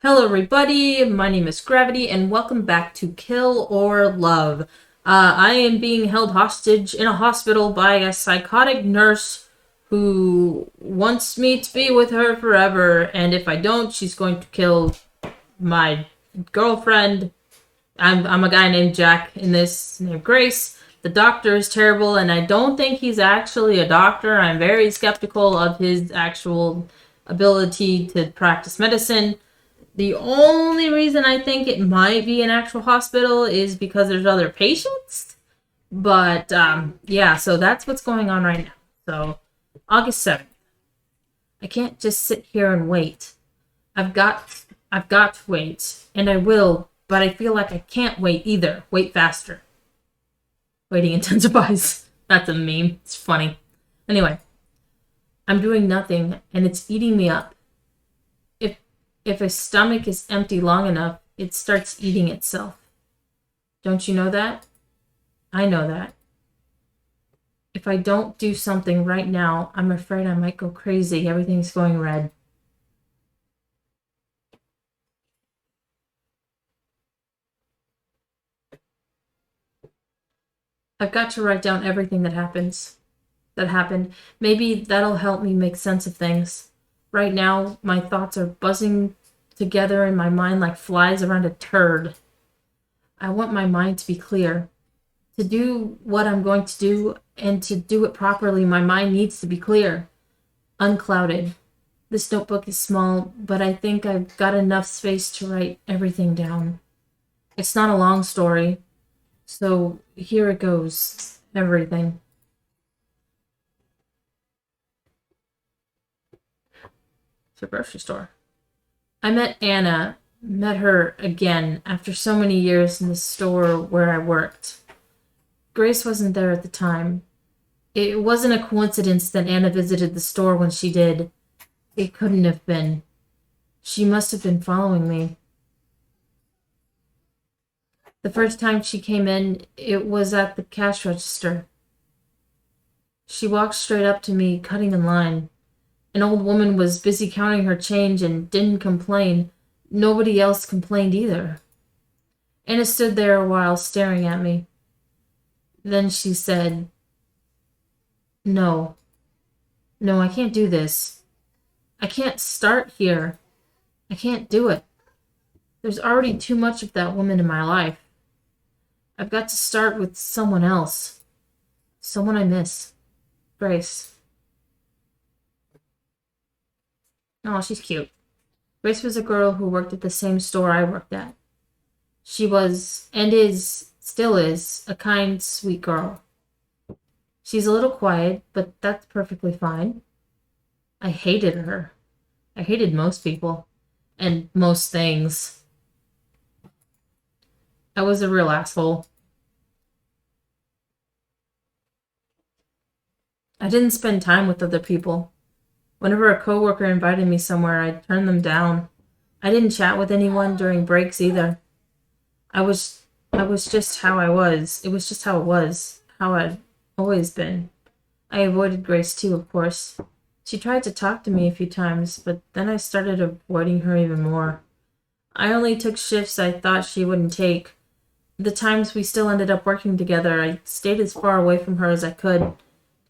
Hello, everybody. My name is Gravity, and welcome back to Kill or Love. I am being held hostage in a hospital by a psychotic nurse who wants me to be with her forever, and if I don't, she's going to kill my girlfriend. I'm a guy named Jack in this, named Grace. The doctor is terrible, and I don't think he's actually a doctor. I'm very skeptical of his actual ability to practice medicine. The only reason I think it might be an actual hospital is because there's other patients. But yeah, so that's what's going on right now. So August 7th. I can't just sit here and wait. I've got I've got to wait, and I will, but I feel like I can't wait either. Wait faster. Waiting intensifies. That's a meme. It's funny. Anyway, I'm doing nothing and it's eating me up. If a stomach is empty long enough, it starts eating itself. Don't you know that? I know that. If I don't do something right now, I'm afraid I might go crazy. Everything's going red. I've got to write down everything that happened. Maybe that'll help me make sense of things. Right now, my thoughts are buzzing together in my mind like flies around a turd. I want my mind to be clear. To do what I'm going to do and to do it properly, my mind needs to be clear, unclouded. This notebook is small, but I think I've got enough space to write everything down. It's not a long story, so here it goes. Everything. It's a grocery store. I met her again after so many years in the store where I worked. Grace wasn't there at the time. It wasn't a coincidence that Anna visited the store when she did. It couldn't have been. She must have been following me. The first time she came in, it was at the cash register. She walked straight up to me, cutting in line. An old woman was busy counting her change and didn't complain. Nobody else complained either. Anna stood there a while, staring at me. Then she said, No. No, I can't do this. I can't start here. I can't do it. There's already too much of that woman in my life. I've got to start with someone else. Someone I miss. Grace. Oh, she's cute. Grace was a girl who worked at the same store I worked at. She was, and still is, a kind, sweet girl. She's a little quiet, but that's perfectly fine. I hated her. I hated most people. And most things. I was a real asshole. I didn't spend time with other people. Whenever a coworker invited me somewhere, I'd turn them down. I didn't chat with anyone during breaks either. I was I was just how I was. It was just how it was, how I'd always been. I avoided Grace too, of course. She tried to talk to me a few times, but then I started avoiding her even more. I only took shifts I thought she wouldn't take. The times we still ended up working together, I stayed as far away from her as I could.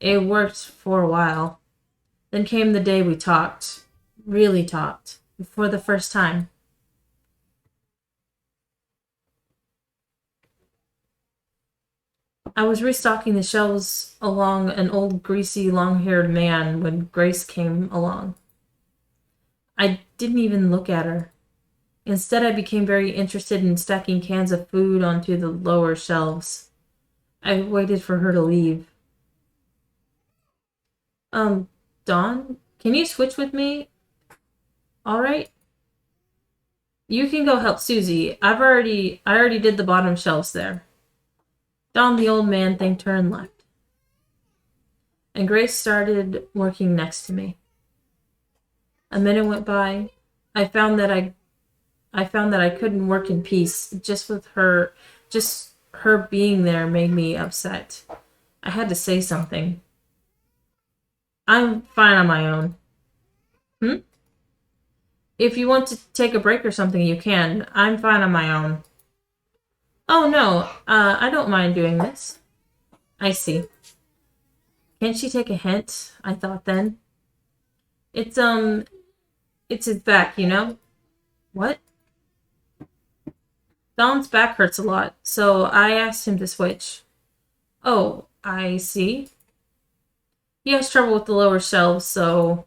It worked for a while. Then came the day we talked. Really talked. For the first time. I was restocking the shelves along an old, greasy, long haired man when Grace came along. I didn't even look at her. Instead, I became very interested in stacking cans of food onto the lower shelves. I waited for her to leave. Um, Dawn, can you switch with me? All right. You can go help Susie. I already did the bottom shelves there. Dawn, the old man, thanked her and left. And Grace started working next to me. A minute went by. I found that I couldn't work in peace. Just her being there made me upset. I had to say something. I'm fine on my own. Hmm? If you want to take a break or something, you can. I'm fine on my own. Oh no, I don't mind doing this. I see. Can't she take a hint? I thought then. It's, it's his back, you know? What? Don's back hurts a lot, so I asked him to switch. Oh, I see. He has trouble with the lower shelves, so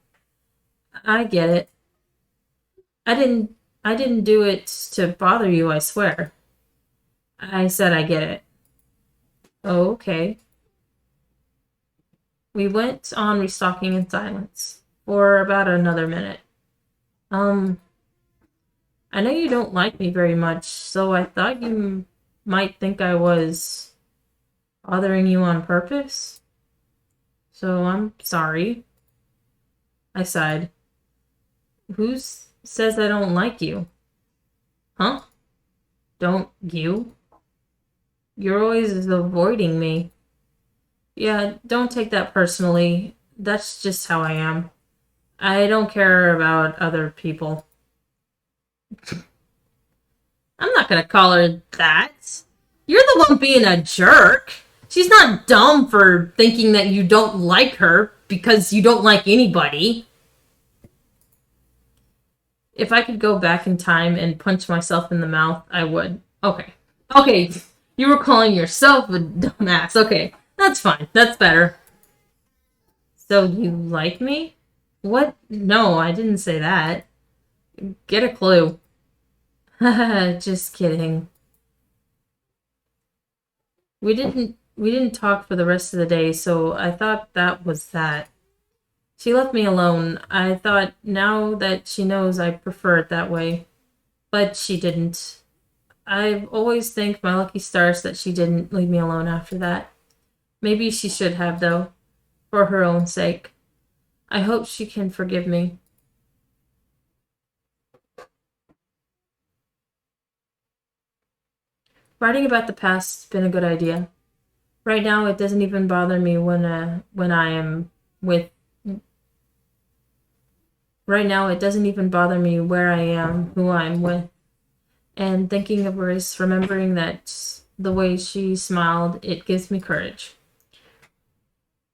I get it. I didn't I didn't do it to bother you, I swear. I said I get it. Oh, okay. We went on restocking in silence for about another minute. Um, I know you don't like me very much, so I thought you might think I was bothering you on purpose. So I'm sorry. I sighed. Who says I don't like you? Huh? Don't you? You're always avoiding me. Yeah, don't take that personally. That's just how I am. I don't care about other people. I'm not gonna call her that. You're the one being a jerk. She's not dumb for thinking that you don't like her because you don't like anybody. If I could go back in time and punch myself in the mouth, I would. Okay. Okay. You were calling yourself a dumbass. Okay. That's fine. That's better. So you like me? What? No, I didn't say that. Get a clue. Just kidding. We didn't talk for the rest of the day, so I thought that was that. She left me alone. I thought now that she knows I prefer it that way. But she didn't. I've always thanked my lucky stars that she didn't leave me alone after that. Maybe she should have, though, for her own sake. I hope she can forgive me. Writing about the past's been a good idea. Right now, it doesn't even bother me when I am with. Right now, it doesn't even bother me where I am, who I'm with. And thinking of Grace, remembering that the way she smiled, it gives me courage.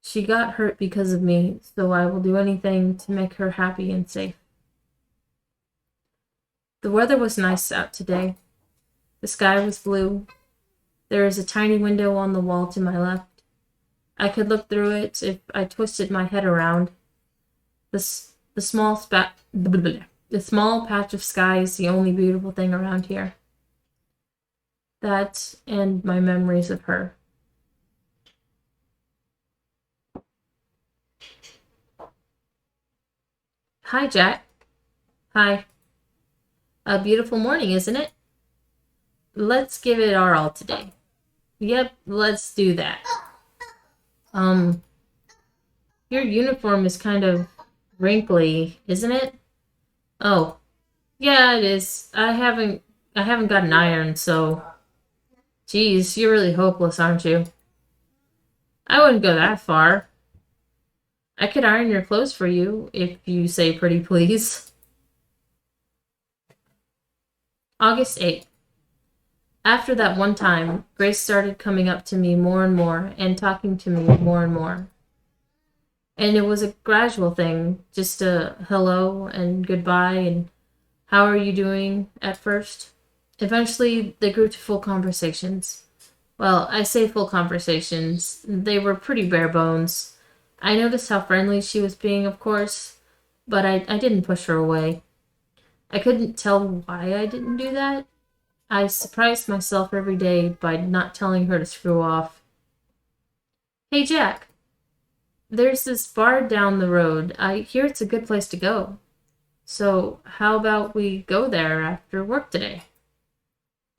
She got hurt because of me, so I will do anything to make her happy and safe. The weather was nice out today. The sky was blue. There is a tiny window on the wall to my left. I could look through it if I twisted my head around. The small patch of sky is the only beautiful thing around here. That and my memories of her. Hi, Jack. Hi. A beautiful morning, isn't it? Let's give it our all today. Yep, let's do that. Um, your uniform is kind of wrinkly, isn't it? Oh, yeah, it is. I haven't got an iron, so. Geez, you're really hopeless, aren't you? I wouldn't go that far. I could iron your clothes for you if you say pretty please. August 8th. After that one time, Grace started coming up to me more and more and talking to me more and more. And it was a gradual thing, just a hello and goodbye and how are you doing at first. Eventually, they grew to full conversations. Well, I say full conversations. They were pretty bare bones. I noticed how friendly she was being, of course, but I didn't push her away. I couldn't tell why I didn't do that. I surprised myself every day by not telling her to screw off. Hey, Jack, there's this bar down the road. I hear it's a good place to go. So, how about we go there after work today?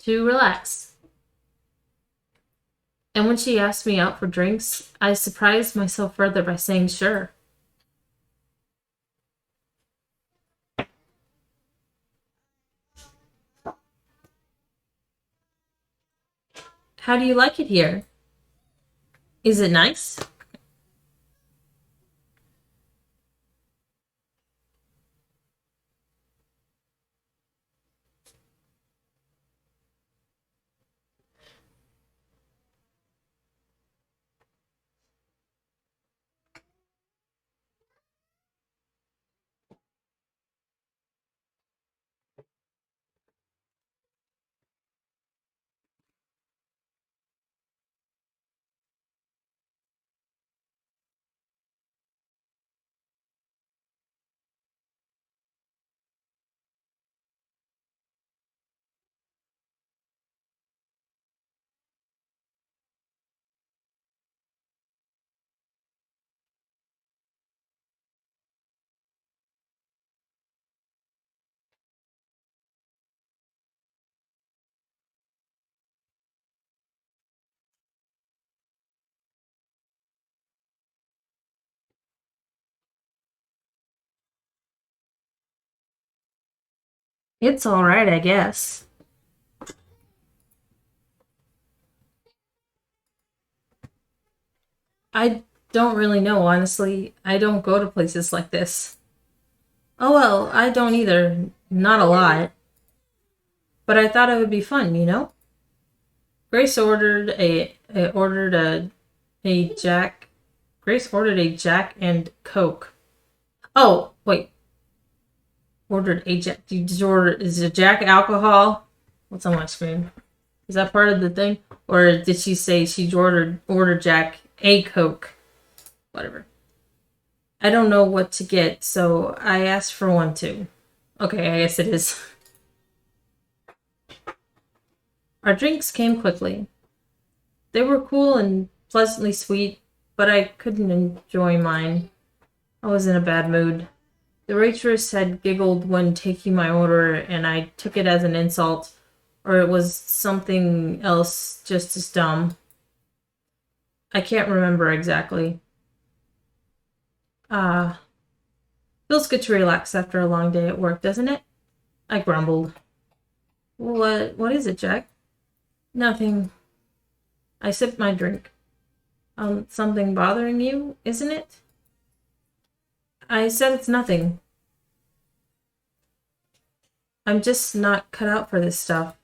To relax. And when she asked me out for drinks, I surprised myself further by saying sure. How do you like it here? Is it nice? It's alright, I guess. I don't really know, honestly. I don't go to places like this. Oh well, I don't either. Not a lot. But I thought it would be fun, you know? Grace ordered a Jack. Grace ordered a Jack and Coke. Oh, wait. Ordered a Jack. Did you order? Is it Jack alcohol? What's on my screen? Is that part of the thing? Or did she say she ordered Jack a Coke? Whatever. I don't know what to get, so I asked for one too. Okay, I guess it is. Our drinks came quickly. They were cool and pleasantly sweet, but I couldn't enjoy mine. I was in a bad mood. The waitress had giggled when taking my order, and I took it as an insult, or it was something else just as dumb. I can't remember exactly. Ah, feels good to relax after a long day at work, doesn't it? I grumbled. What is it, Jack? Nothing. I sipped my drink. Something bothering you, isn't it? I said it's nothing. I'm just not cut out for this stuff.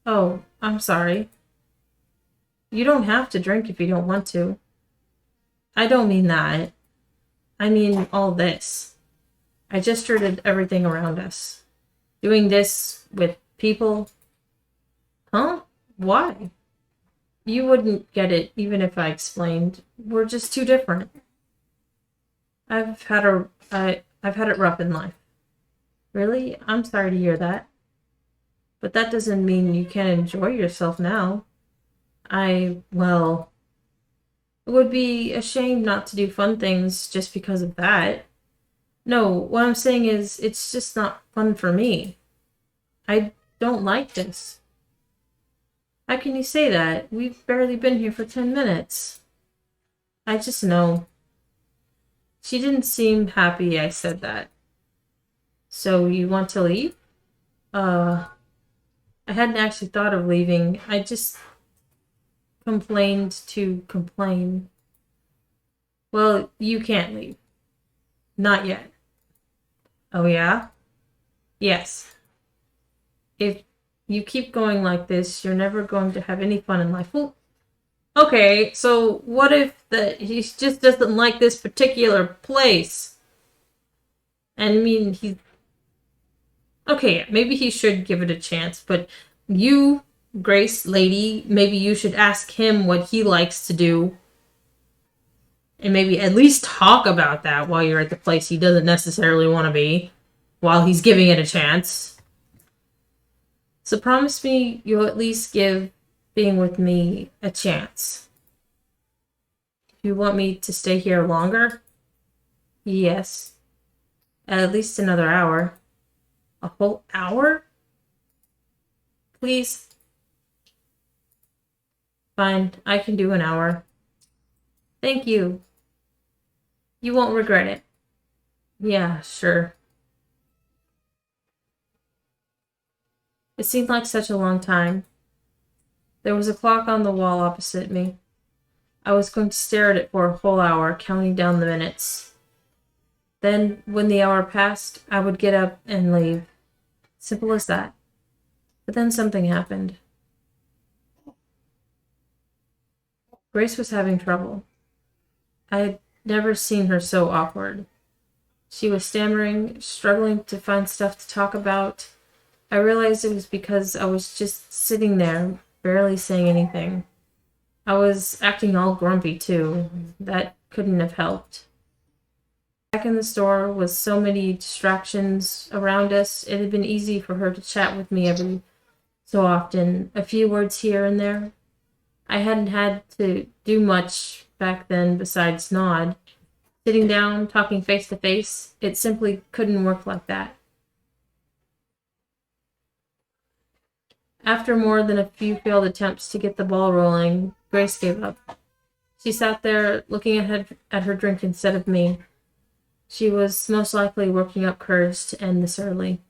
Oh, I'm sorry. You don't have to drink if you don't want to. I don't mean that. I mean all this. I gestured at everything around us. Doing this with people? Huh? Why? You wouldn't get it even if I explained. We're just too different. I've had it rough in life. Really? I'm sorry to hear that. But that doesn't mean you can't enjoy yourself now. Well, it would be a shame not to do fun things just because of that. No, what I'm saying is, it's just not fun for me. I don't like this. How can you say that? We've barely been here for 10 minutes. I just know. She didn't seem happy I said that. So you want to leave? Uh, I hadn't actually thought of leaving. I just complained to complain. Well, you can't leave. Not yet. Oh, yeah? Yes. If you keep going like this, you're never going to have any fun in life. Well, okay, so what if he just doesn't like this particular place? And I mean, okay, maybe he should give it a chance, but you, Grace lady, maybe you should ask him what he likes to do. And maybe at least talk about that while you're at the place he doesn't necessarily want to be, while he's giving it a chance. So promise me you'll at least give being with me a chance. You want me to stay here longer? Yes. At least another hour. A whole hour? Please? Fine, I can do an hour. Thank you. You won't regret it. Yeah, sure. It seemed like such a long time. There was a clock on the wall opposite me. I was going to stare at it for a whole hour, counting down the minutes. Then, when the hour passed, I would get up and leave. Simple as that. But then something happened. Grace was having trouble. I had never seen her so awkward. She was stammering, struggling to find stuff to talk about. I realized it was because I was just sitting there, barely saying anything. I was acting all grumpy, too. That couldn't have helped. Back in the store, with so many distractions around us, it had been easy for her to chat with me every so often, a few words here and there. I hadn't had to do much back then besides nod. Sitting down, talking face to face, it simply couldn't work like that. After more than a few failed attempts to get the ball rolling, Grace gave up. She sat there, looking at her drink instead of me. She was most likely working up courage to end this early.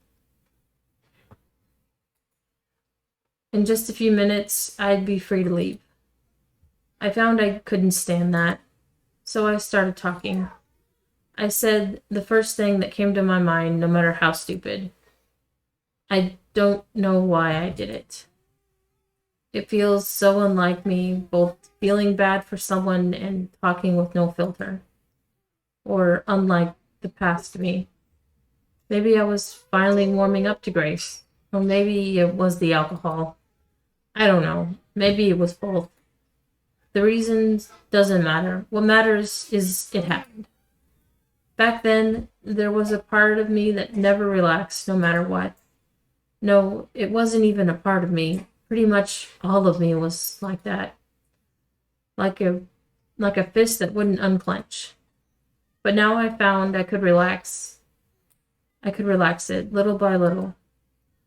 In just a few minutes, I'd be free to leave. I found I couldn't stand that, so I started talking. I said the first thing that came to my mind, no matter how stupid. I don't know why I did it. It feels so unlike me, both feeling bad for someone and talking with no filter. Or unlike the past me. Maybe I was finally warming up to Grace. Or maybe it was the alcohol. I don't know. Maybe it was both. The reasons doesn't matter. What matters is it happened. Back then, there was a part of me that never relaxed no matter what. No, it wasn't even a part of me. Pretty much all of me was like that. Like a fist that wouldn't unclench. But now I found I could relax. I could relax it little by little.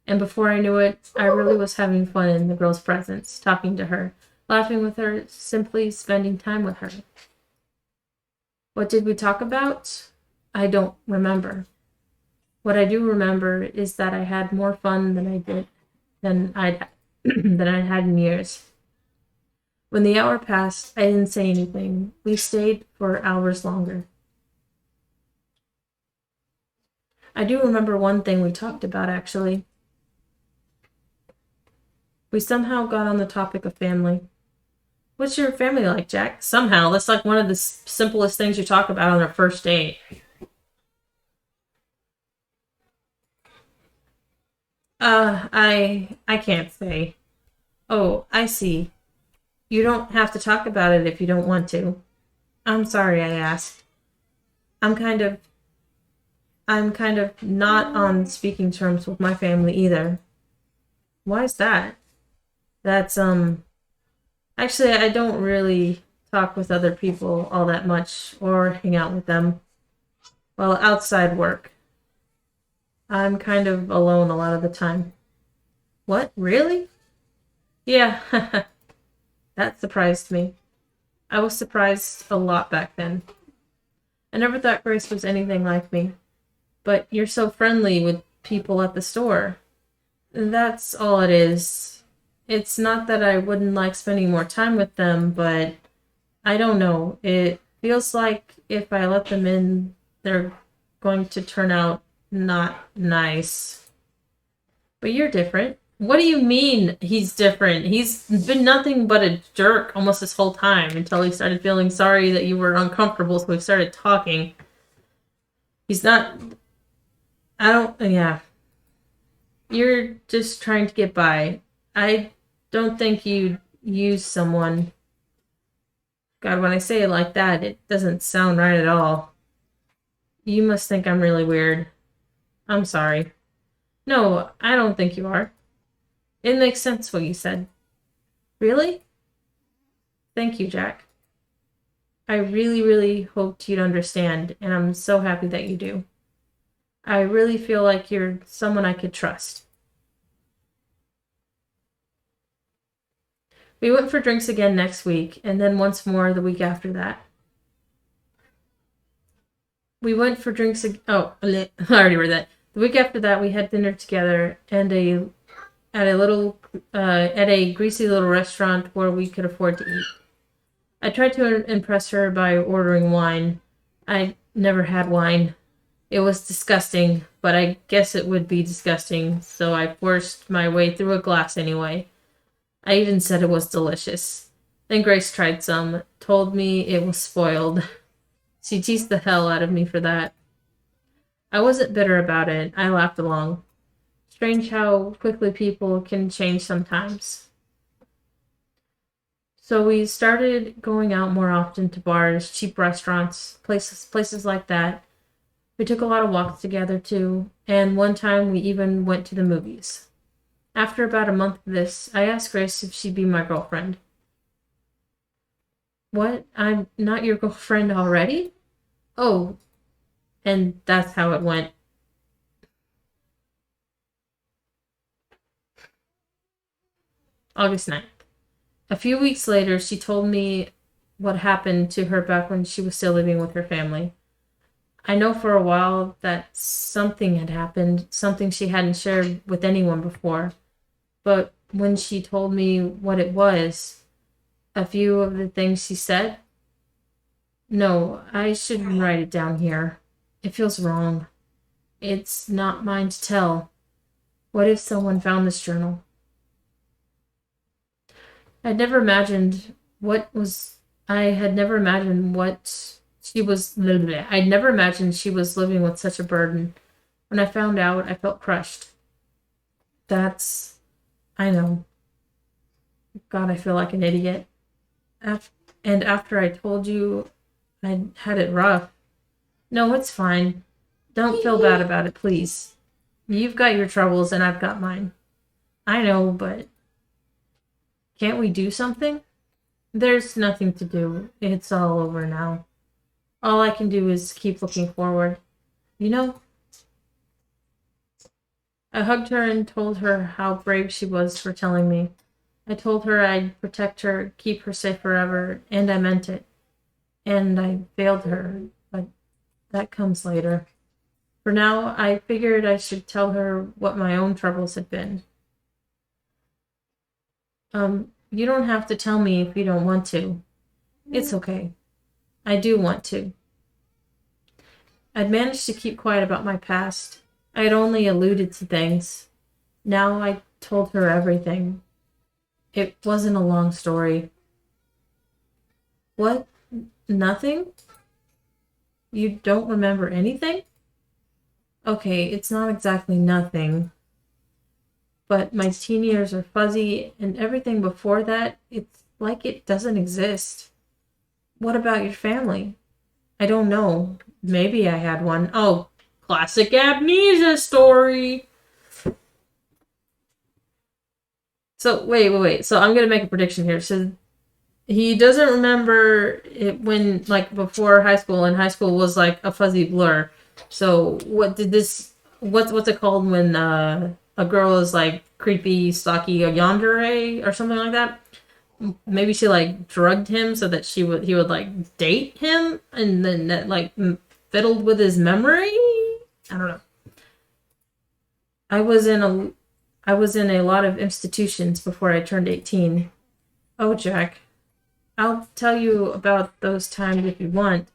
And before I knew it, I really was having fun in the girl's presence, talking to her, laughing with her, simply spending time with her. What did we talk about? I don't remember. What I do remember is that I had more fun than I'd than I'd had in years. When the hour passed, I didn't say anything. We stayed for hours longer. I do remember one thing we talked about, actually. We somehow got on the topic of family. What's your family like, Jack? Somehow. That's like one of the simplest things you talk about on our first date. I can't say. Oh, I see. You don't have to talk about it if you don't want to. I'm sorry I asked. I'm kind of I'm kind of not on speaking terms with my family either. Why is that? That's actually I don't really talk with other people all that much or hang out with them. Well, outside work. I'm kind of alone a lot of the time. What? Really? Yeah, that surprised me. I was surprised a lot back then. I never thought Grace was anything like me. But you're so friendly with people at the store. That's all it is. It's not that I wouldn't like spending more time with them, but I don't know. It feels like if I let them in, they're going to turn out not nice. But you're different. What do you mean he's different? He's been nothing but a jerk almost this whole time until he started feeling sorry that you were uncomfortable, so we started talking. He's not. I don't. Yeah. You're just trying to get by. I don't think you'd use someone. God, when I say it like that, it doesn't sound right at all. You must think I'm really weird. I'm sorry. No, I don't think you are. It makes sense what you said. Really? Thank you, Jack. I really, really hoped you'd understand, and I'm so happy that you do. I really feel like you're someone I could trust. We went for drinks again next week, and then once more the week after that. We went for drinks. I already read that. The week after that, we had dinner together and at a greasy little restaurant where we could afford to eat. I tried to impress her by ordering wine. I never had wine. It was disgusting, but I guess it would be disgusting, so I forced my way through a glass anyway. I even said it was delicious. Then Grace tried some, told me it was spoiled. She teased the hell out of me for that. I wasn't bitter about it. I laughed along. Strange how quickly people can change sometimes. So we started going out more often to bars, cheap restaurants, places like that. We took a lot of walks together too, and one time we even went to the movies. After about a month of this, I asked Grace if she'd be my girlfriend. What? I'm not your girlfriend already? Oh, and that's how it went. August 9th. A few weeks later, she told me what happened to her back when she was still living with her family. I know for a while that something had happened, something she hadn't shared with anyone before. But when she told me what it was, a few of the things she said. No, I shouldn't write it down here. It feels wrong. It's not mine to tell. What if someone found this journal? I'd never imagined what was. I had never imagined what she was. I'd never imagined she was living with such a burden. When I found out, I felt crushed. That's. I know. God, I feel like an idiot. And after I told you I had it rough. No, it's fine. Don't feel bad about it, please. You've got your troubles and I've got mine. I know, but can't we do something? There's nothing to do. It's all over now. All I can do is keep looking forward. You know? I hugged her and told her how brave she was for telling me. I told her I'd protect her, keep her safe forever, and I meant it. And I failed her, but that comes later. For now, I figured I should tell her what my own troubles had been. You don't have to tell me if you don't want to. It's okay. I do want to. I'd managed to keep quiet about my past. I had only alluded to things. Now I told her everything. It wasn't a long story. What? Nothing? You don't remember anything? Okay, it's not exactly nothing. But my teen years are fuzzy, and everything before that, it's like it doesn't exist. What about your family? I don't know. Maybe I had one. Oh, classic amnesia story. So, wait. So I'm going to make a prediction here. So he doesn't remember it when, like, before high school, and high school was, like, a fuzzy blur. So what did this... What's it called when a girl is, like, creepy, stocky, a yandere or something like that? Maybe she, like, drugged him so that he would, like, date him, and then that, like, fiddled with his memory? I don't know. I was in a lot of institutions before I turned 18. Oh, Jack. I'll tell you about those times if you want,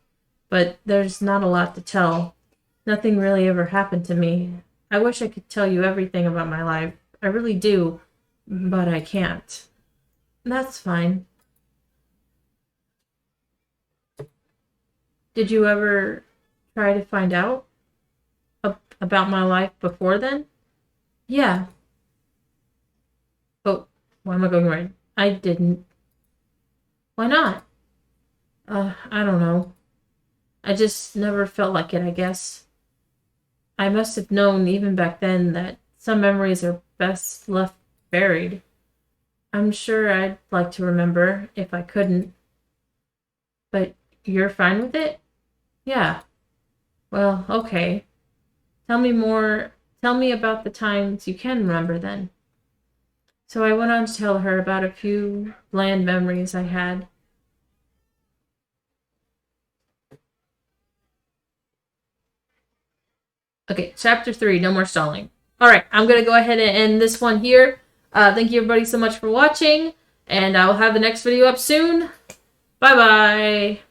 but there's not a lot to tell. Nothing really ever happened to me. I wish I could tell you everything about my life. I really do, but I can't. That's fine. Did you ever try to find out about my life before then? Yeah. Oh, why am I going right? I didn't. Why not? I don't know. I just never felt like it, I guess. I must have known even back then that some memories are best left buried. I'm sure I'd like to remember if I couldn't. But you're fine with it? Yeah. Well, okay. Tell me more. Tell me about the times you can remember then. So I went on to tell her about a few bland memories I had. Okay, chapter 3, no more stalling. Alright, I'm going to go ahead and end this one here. Thank you everybody so much for watching, and I will have the next video up soon. Bye-bye!